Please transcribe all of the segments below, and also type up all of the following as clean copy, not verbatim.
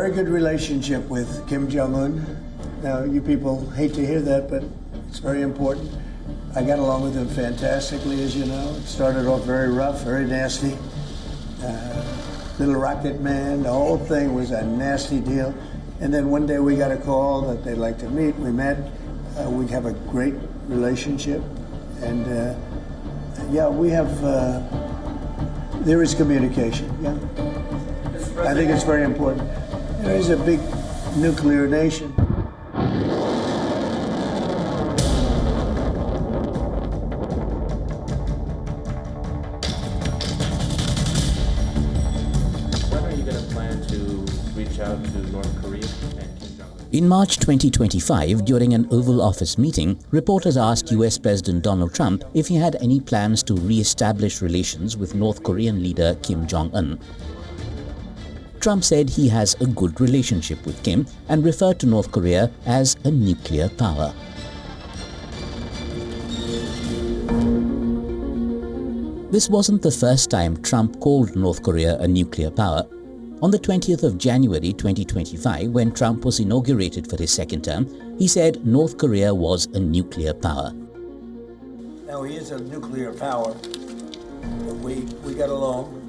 very good relationship with Kim Jong-Un. Now, you people hate to hear that, but it's very important. I got along with him fantastically, as you know. It started off very rough, very nasty. Little rocket man, the whole thing was a nasty deal. And then one day we got a call that they'd like to meet. We met. We have a great relationship. And yeah, we have, there is communication, yeah. I think it's very important. There is a big nuclear nation. In March 2025, during an Oval Office meeting, reporters asked US President Donald Trump if he had any plans to re-establish relations with North Korean leader Kim Jong-un. Trump said he has a good relationship with Kim and referred to North Korea as a nuclear power. This wasn't the first time Trump called North Korea a nuclear power. On the 20th of January 2025, when Trump was inaugurated for his second term, he said North Korea was a nuclear power. Now, he is a nuclear power, but we got along.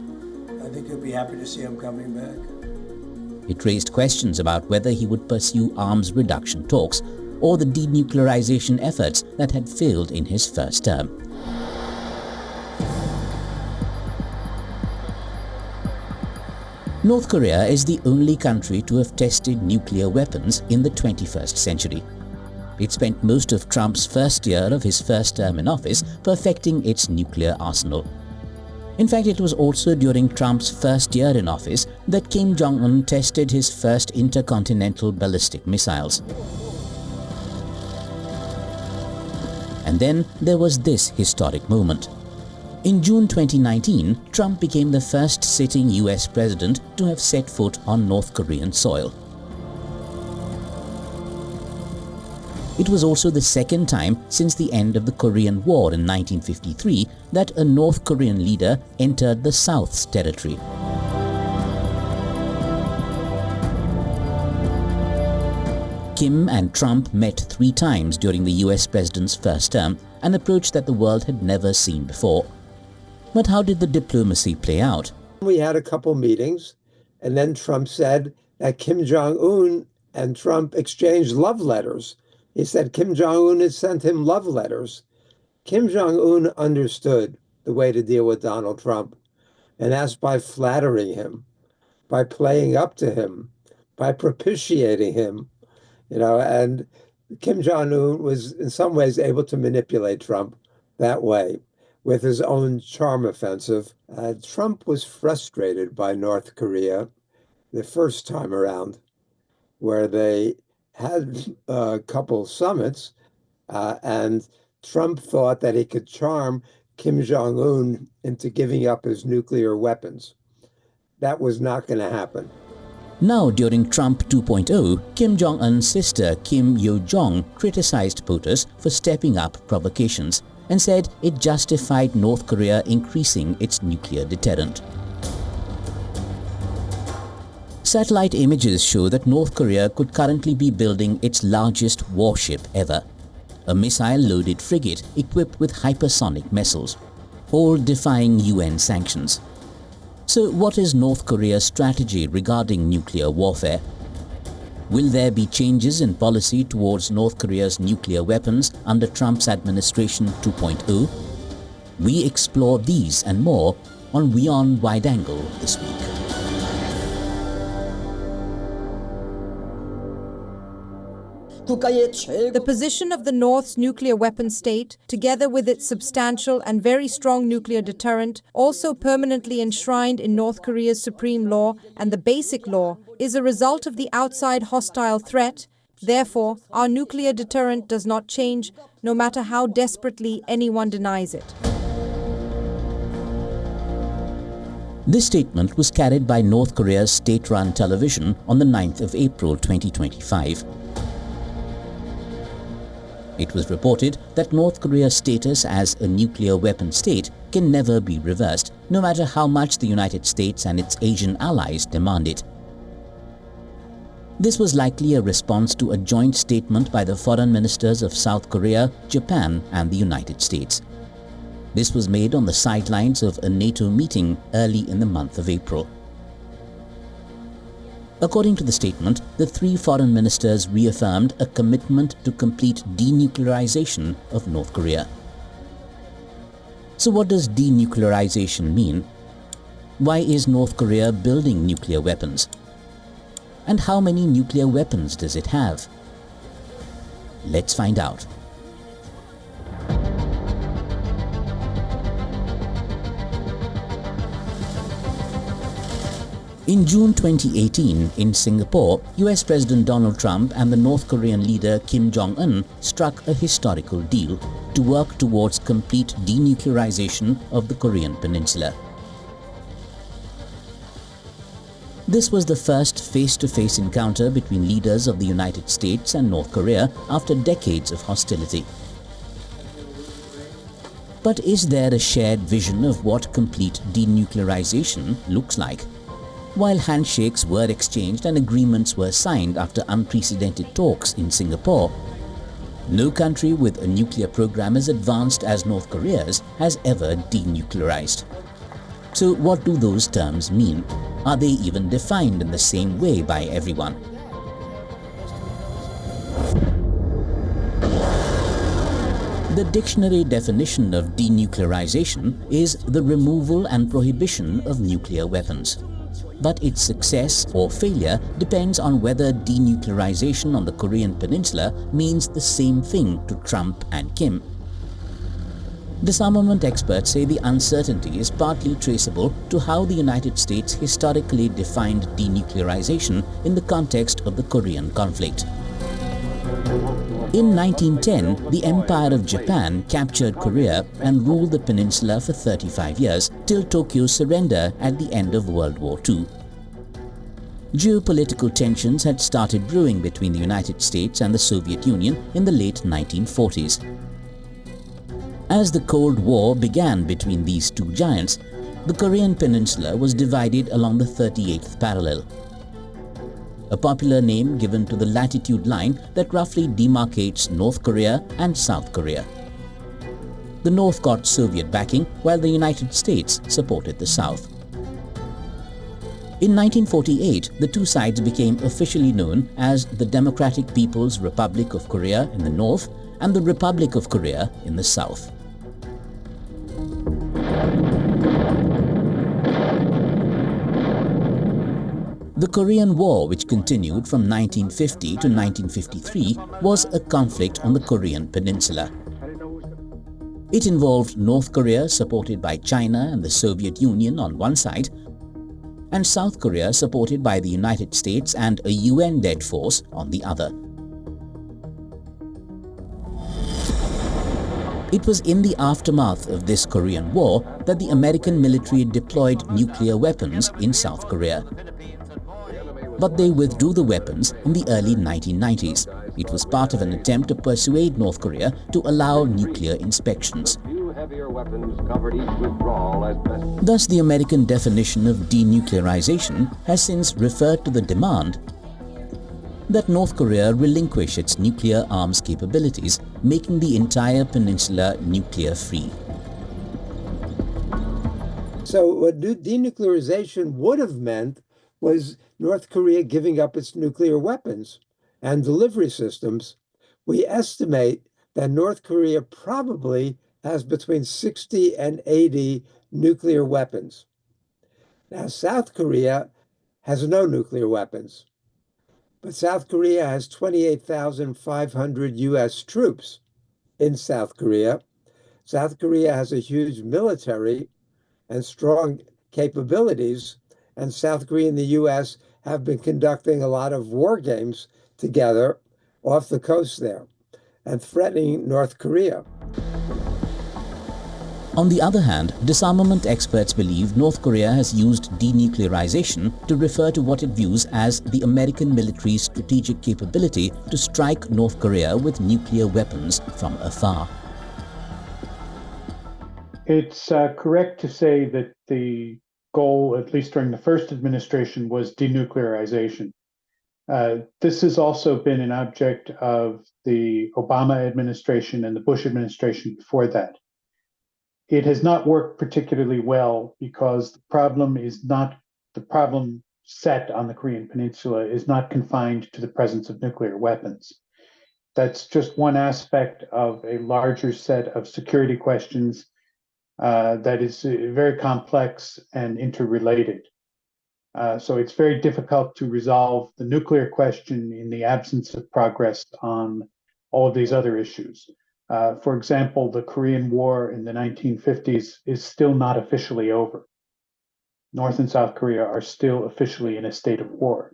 I think you'll be happy to see him coming back. It raised questions about whether he would pursue arms reduction talks or the denuclearization efforts that had failed in his first term. North Korea is the only country to have tested nuclear weapons in the 21st century. It spent most of Trump's first year of his first term in office perfecting its nuclear arsenal. In fact, it was also during Trump's first year in office that Kim Jong-un tested his first intercontinental ballistic missiles. And then there was this historic moment. In June 2019, Trump became the first sitting US president to have set foot on North Korean soil. It was also the second time since the end of the Korean War in 1953 that a North Korean leader entered the South's territory. Kim and Trump met 3 times during the US president's first term, an approach that the world had never seen before. But how did the diplomacy play out? We had a couple meetings, and then Trump said that Kim Jong-Un and Trump exchanged love letters. He said Kim Jong-Un had sent him love letters. Kim Jong-Un understood the way to deal with Donald Trump, and that's by flattering him, by playing up to him, by propitiating him, and Kim Jong-un was in some ways able to manipulate Trump that way with his own charm offensive. Trump was frustrated by North Korea the first time around, where they had a couple summits, and Trump thought that he could charm Kim Jong-un into giving up his nuclear weapons. That was not going to happen. Now, during Trump 2.0, Kim Jong-un's sister Kim Yo-jong criticized POTUS for stepping up provocations and said it justified North Korea increasing its nuclear deterrent. Satellite images show that North Korea could currently be building its largest warship ever, a missile-loaded frigate equipped with hypersonic missiles, all defying UN sanctions. So what is North Korea's strategy regarding nuclear warfare? Will there be changes in policy towards North Korea's nuclear weapons under Trump's administration 2.0? We explore these and more on WION Wideangle this week. The position of the North's nuclear weapon state, together with its substantial and very strong nuclear deterrent, also permanently enshrined in North Korea's supreme law and the Basic Law, is a result of the outside hostile threat. Therefore, our nuclear deterrent does not change, no matter how desperately anyone denies it. This statement was carried by North Korea's state-run television on the 9th of April 2025. It was reported that North Korea's status as a nuclear weapon state can never be reversed, no matter how much the United States and its Asian allies demand it. This was likely a response to a joint statement by the foreign ministers of South Korea, Japan and the United States. This was made on the sidelines of a NATO meeting early in the month of April. According to the statement, the three foreign ministers reaffirmed a commitment to complete denuclearization of North Korea. So what does denuclearization mean? Why is North Korea building nuclear weapons? And how many nuclear weapons does it have? Let's find out. In June 2018, in Singapore, US President Donald Trump and the North Korean leader Kim Jong-Un struck a historical deal to work towards complete denuclearization of the Korean peninsula. This was the first face-to-face encounter between leaders of the United States and North Korea after decades of hostility. But is there a shared vision of what complete denuclearization looks like? While handshakes were exchanged and agreements were signed after unprecedented talks in Singapore, no country with a nuclear program as advanced as North Korea's has ever denuclearized. So what do those terms mean? Are they even defined in the same way by everyone? The dictionary definition of denuclearization is the removal and prohibition of nuclear weapons. But its success or failure depends on whether denuclearization on the Korean peninsula means the same thing to Trump and Kim. Disarmament experts say the uncertainty is partly traceable to how the United States historically defined denuclearization in the context of the Korean conflict. In 1910, the Empire of Japan captured Korea and ruled the peninsula for 35 years, till Tokyo's surrender at the end of World War II. Geopolitical tensions had started brewing between the United States and the Soviet Union in the late 1940s. As the Cold War began between these two giants, the Korean peninsula was divided along the 38th parallel, a popular name given to the latitude line that roughly demarcates North Korea and South Korea. The North got Soviet backing, while the United States supported the South. In 1948, the two sides became officially known as the Democratic People's Republic of Korea in the north and the Republic of Korea in the south. The Korean War, which continued from 1950 to 1953, was a conflict on the Korean peninsula. It involved North Korea, supported by China and the Soviet Union on one side, and South Korea, supported by the United States and a UN-led force on the other. It was in the aftermath of this Korean War that the American military deployed nuclear weapons in South Korea. But they withdrew the weapons in the early 1990s. It was part of an attempt to persuade North Korea to allow nuclear inspections. Thus, the American definition of denuclearization has since referred to the demand that North Korea relinquish its nuclear arms capabilities, making the entire peninsula nuclear-free. So what denuclearization would have meant was North Korea giving up its nuclear weapons and delivery systems. We estimate that North Korea probably has between 60 and 80 nuclear weapons. Now, South Korea has no nuclear weapons, but South Korea has 28,500 US troops in South Korea. South Korea has a huge military and strong capabilities, and South Korea and the US have been conducting a lot of war games together off the coast there and threatening North Korea. On the other hand, disarmament experts believe North Korea has used denuclearization to refer to what it views as the American military's strategic capability to strike North Korea with nuclear weapons from afar. It's correct to say that the goal, at least during the first administration, was denuclearization. This has also been an object of the Obama administration and the Bush administration before that. It has not worked particularly well because the problem set on the Korean Peninsula is not confined to the presence of nuclear weapons. That's just one aspect of a larger set of security questions that is very complex and interrelated. So it's very difficult to resolve the nuclear question in the absence of progress on all of these other issues. For example, the Korean War in the 1950s is still not officially over. North and South Korea are still officially in a state of war.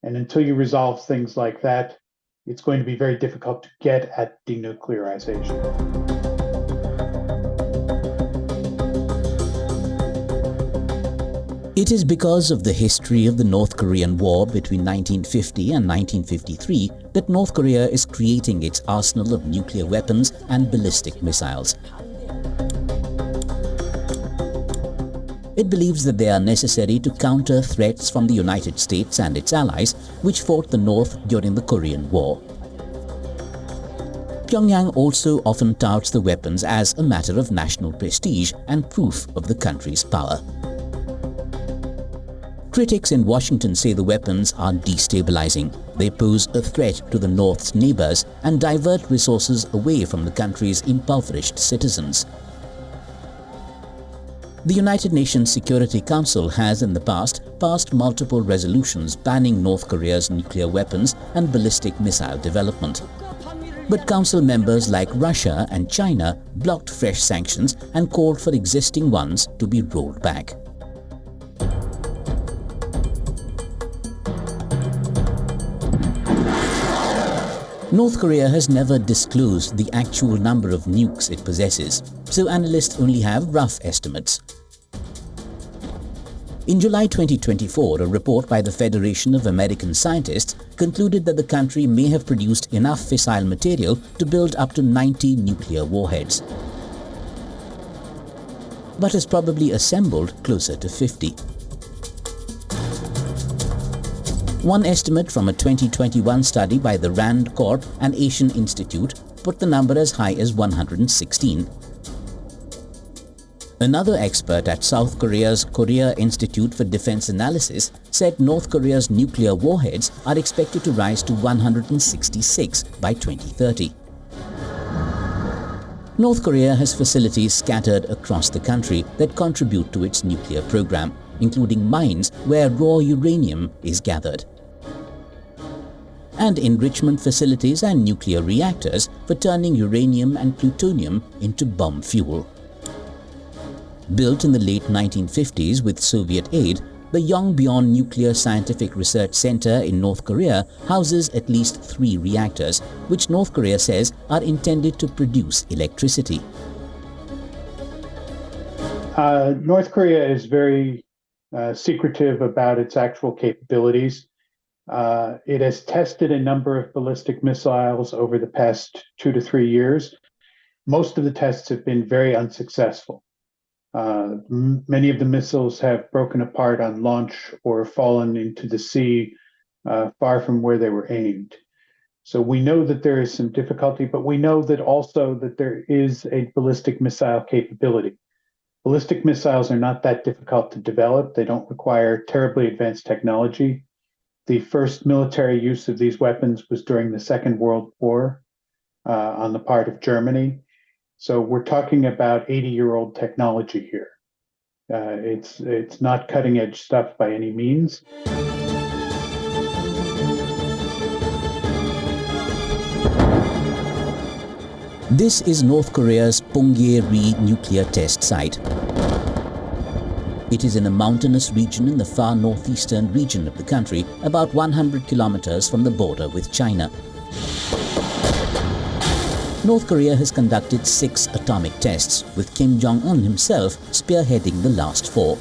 And until you resolve things like that, it's going to be very difficult to get at denuclearization. It is because of the history of the North Korean War between 1950 and 1953 that North Korea is creating its arsenal of nuclear weapons and ballistic missiles. It believes that they are necessary to counter threats from the United States and its allies, which fought the North during the Korean War. Pyongyang also often touts the weapons as a matter of national prestige and proof of the country's power. Critics in Washington say the weapons are destabilizing. They pose a threat to the North's neighbors and divert resources away from the country's impoverished citizens. The United Nations Security Council has in the past passed multiple resolutions banning North Korea's nuclear weapons and ballistic missile development. But Council members like Russia and China blocked fresh sanctions and called for existing ones to be rolled back. North Korea has never disclosed the actual number of nukes it possesses, so analysts only have rough estimates. In July 2024, a report by the Federation of American Scientists concluded that the country may have produced enough fissile material to build up to 90 nuclear warheads, but has probably assembled closer to 50. One estimate from a 2021 study by the Rand Corp and Asian Institute put the number as high as 116. Another expert at South Korea's Korea Institute for Defense Analysis said North Korea's nuclear warheads are expected to rise to 166 by 2030. North Korea has facilities scattered across the country that contribute to its nuclear program, including mines where raw uranium is gathered, and enrichment facilities and nuclear reactors for turning uranium and plutonium into bomb fuel. Built in the late 1950s with Soviet aid, the Yongbyon Nuclear Scientific Research Center in North Korea houses at least 3 reactors, which North Korea says are intended to produce electricity. North Korea is very secretive about its actual capabilities. It has tested a number of ballistic missiles over the past 2 to 3 years. Most of the tests have been very unsuccessful. Many of the missiles have broken apart on launch or fallen into the sea far from where they were aimed. So we know that there is some difficulty, but we know that also that there is a ballistic missile capability. Ballistic missiles are not that difficult to develop. They don't require terribly advanced technology. The first military use of these weapons was during the Second World War on the part of Germany. So we're talking about 80-year-old technology here. It's not cutting-edge stuff by any means. This is North Korea's Punggye-ri nuclear test site. It is in a mountainous region in the far northeastern region of the country, about 100 kilometers from the border with China. North Korea has conducted 6 atomic tests, with Kim Jong-Un himself spearheading the last 4.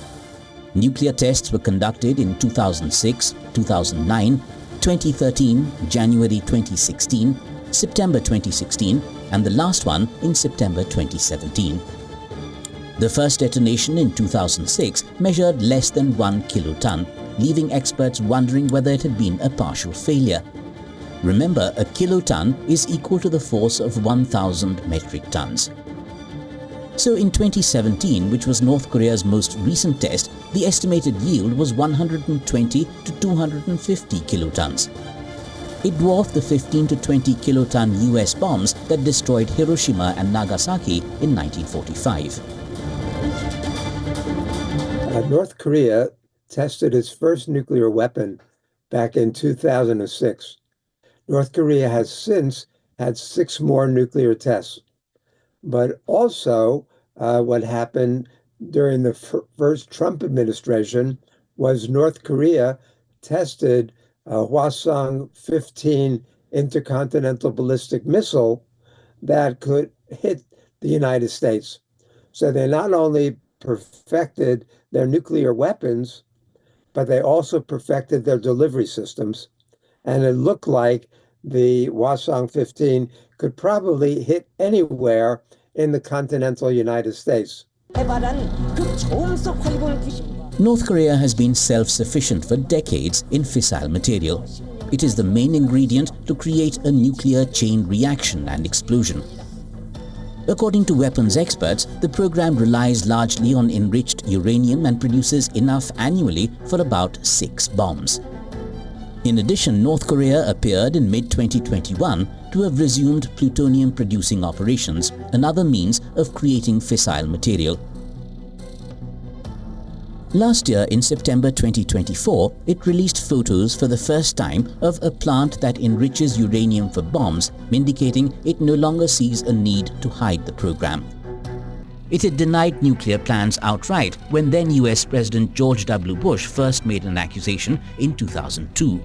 Nuclear tests were conducted in 2006, 2009, 2013, January 2016, September 2016, and the last one in September 2017. The first detonation in 2006 measured less than 1 kiloton, leaving experts wondering whether it had been a partial failure. Remember, a kiloton is equal to the force of 1,000 metric tons. So in 2017, which was North Korea's most recent test, the estimated yield was 120 to 250 kilotons. It dwarfed the 15 to 20 kiloton US bombs that destroyed Hiroshima and Nagasaki in 1945. North Korea tested its first nuclear weapon back in 2006. North Korea has since had 6 more nuclear tests. But also, what happened during the first Trump administration was North Korea tested a Hwasong-15 intercontinental ballistic missile that could hit the United States. So they not only perfected their nuclear weapons, but they also perfected their delivery systems. And it looked like the Hwasong-15 could probably hit anywhere in the continental United States. North Korea has been self-sufficient for decades in fissile material. It is the main ingredient to create a nuclear chain reaction and explosion. According to weapons experts, the program relies largely on enriched uranium and produces enough annually for about 6 bombs. In addition, North Korea appeared in mid-2021 to have resumed plutonium-producing operations, another means of creating fissile material. Last year, in September 2024, it released photos for the first time of a plant that enriches uranium for bombs, indicating it no longer sees a need to hide the program. It had denied nuclear plans outright when then US President George W. Bush first made an accusation in 2002.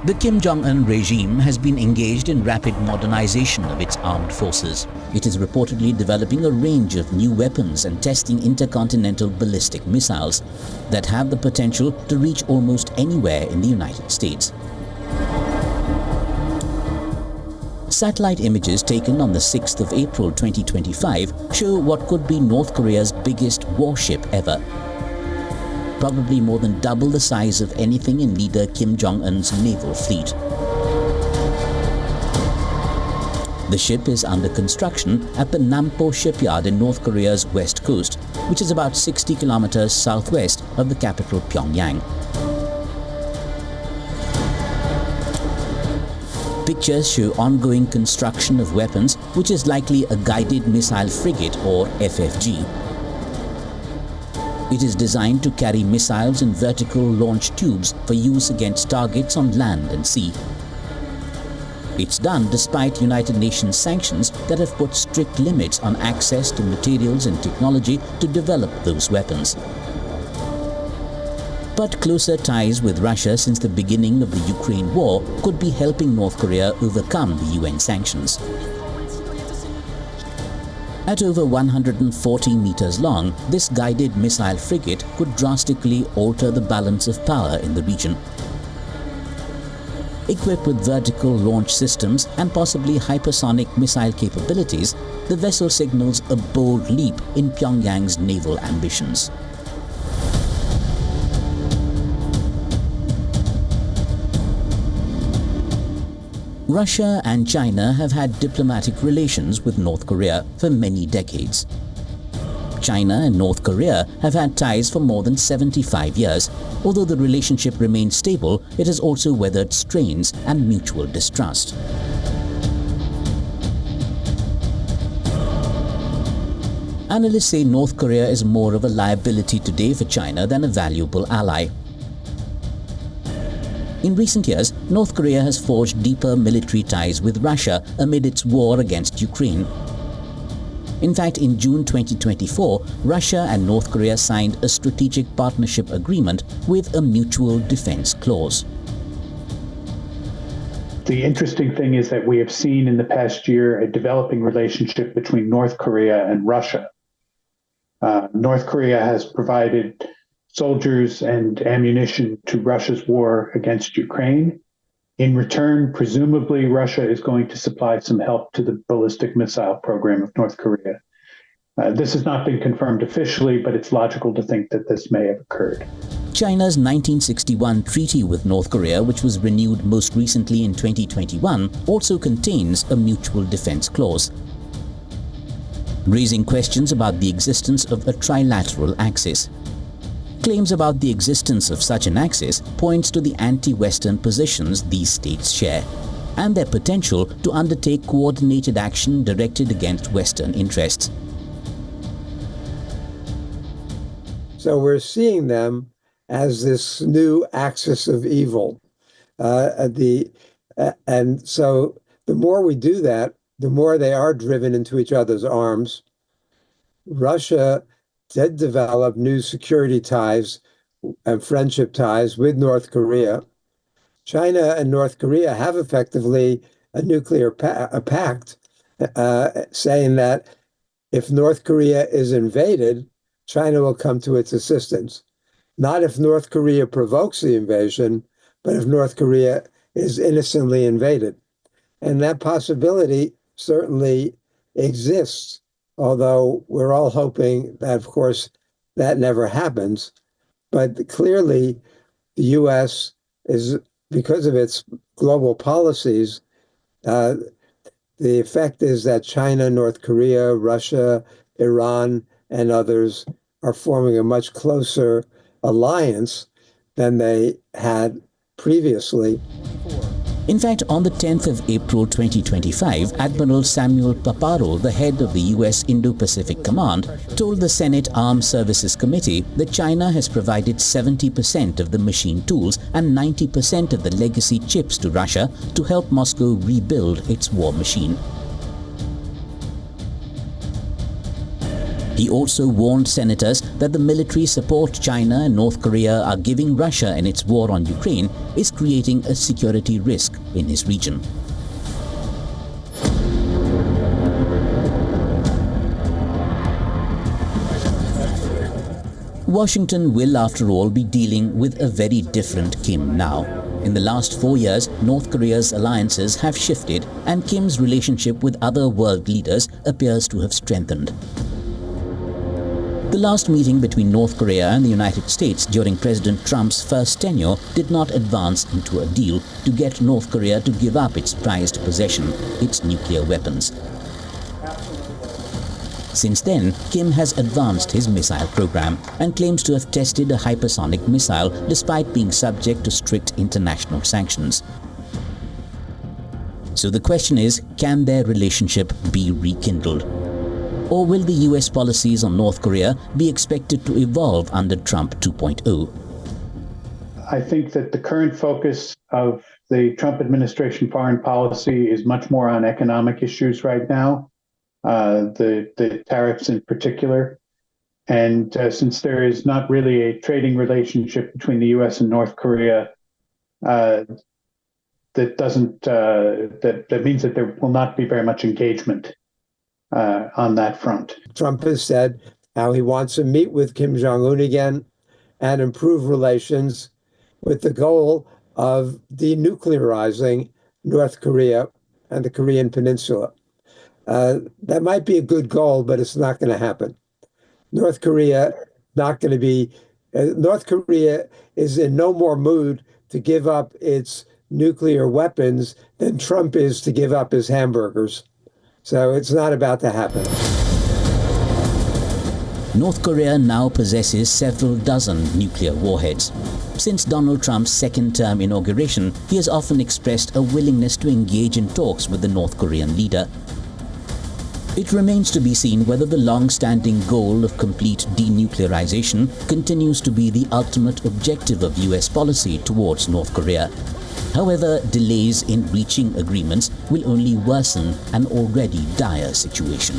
The Kim Jong-un regime has been engaged in rapid modernization of its armed forces. It is reportedly developing a range of new weapons and testing intercontinental ballistic missiles that have the potential to reach almost anywhere in the United States. Satellite images taken on the 6th of April 2025 show what could be North Korea's biggest warship ever. Probably more than double the size of anything in leader Kim Jong-un's naval fleet. The ship is under construction at the Nampo shipyard in North Korea's west coast, which is about 60 kilometers southwest of the capital Pyongyang. Pictures show ongoing construction of weapons, which is likely a guided missile frigate or FFG. It is designed to carry missiles in vertical launch tubes for use against targets on land and sea. It's done despite United Nations sanctions that have put strict limits on access to materials and technology to develop those weapons. But closer ties with Russia since the beginning of the Ukraine war could be helping North Korea overcome the UN sanctions. At over 140 meters long, this guided missile frigate could drastically alter the balance of power in the region. Equipped with vertical launch systems and possibly hypersonic missile capabilities, the vessel signals a bold leap in Pyongyang's naval ambitions. Russia and China have had diplomatic relations with North Korea for many decades. China and North Korea have had ties for more than 75 years. Although the relationship remains stable, it has also weathered strains and mutual distrust. Analysts say North Korea is more of a liability today for China than a valuable ally. In recent years, North Korea has forged deeper military ties with Russia amid its war against Ukraine. In fact, in June 2024, Russia and North Korea signed a strategic partnership agreement with a mutual defense clause. The interesting thing is that we have seen in the past year a developing relationship between North Korea and Russia. North Korea has provided soldiers and ammunition to Russia's war against Ukraine. In return, presumably, Russia is going to supply some help to the ballistic missile program of North Korea. This has not been confirmed officially, but it's logical to think that this may have occurred. China's 1961 treaty with North Korea, which was renewed most recently in 2021, also contains a mutual defense clause, raising questions about the existence of a trilateral axis. Claims about the existence of such an axis points to the anti-Western positions these states share, and their potential to undertake coordinated action directed against Western interests. So we're seeing them as this new axis of evil. And so the more we do that, the more they are driven into each other's arms. Russia did develop new security ties and friendship ties with North Korea. China and North Korea have effectively a nuclear pact, saying that if North Korea is invaded, China will come to its assistance. Not if North Korea provokes the invasion, but if North Korea is innocently invaded. And that possibility certainly exists, although we're all hoping that, of course, that never happens. But clearly, the U.S. is, because of its global policies, the effect is that China, North Korea, Russia, Iran, and others are forming a much closer alliance than they had previously. In fact, on the 10th of April 2025, Admiral Samuel Paparo, the head of the U.S. Indo-Pacific Command, told the Senate Armed Services Committee that China has provided 70% of the machine tools and 90% of the legacy chips to Russia to help Moscow rebuild its war machine. He also warned senators that the military support China and North Korea are giving Russia in its war on Ukraine is creating a security risk in his region. Washington will, after all, be dealing with a very different Kim now. In the last 4 years, North Korea's alliances have shifted, and Kim's relationship with other world leaders appears to have strengthened. The last meeting between North Korea and the United States during President Trump's first tenure did not advance into a deal to get North Korea to give up its prized possession, its nuclear weapons. Since then, Kim has advanced his missile program and claims to have tested a hypersonic missile despite being subject to strict international sanctions. So the question is, can their relationship be rekindled? Or will the US policies on North Korea be expected to evolve under Trump 2.0? I think that the current focus of the Trump administration foreign policy is much more on economic issues right now, the tariffs in particular. And since there is not really a trading relationship between the US and North Korea, that means that there will not be very much engagement on that front. Trump has said how he wants to meet with Kim Jong-Un again and improve relations with the goal of denuclearizing North Korea and the Korean Peninsula. That might be a good goal, but it's not going to happen. North Korea is in no more mood to give up its nuclear weapons than Trump is to give up his hamburgers. So it's not about to happen. North Korea now possesses several dozen nuclear warheads. Since Donald Trump's second-term inauguration, he has often expressed a willingness to engage in talks with the North Korean leader. It remains to be seen whether the long-standing goal of complete denuclearization continues to be the ultimate objective of US policy towards North Korea. However, delays in reaching agreements will only worsen an already dire situation.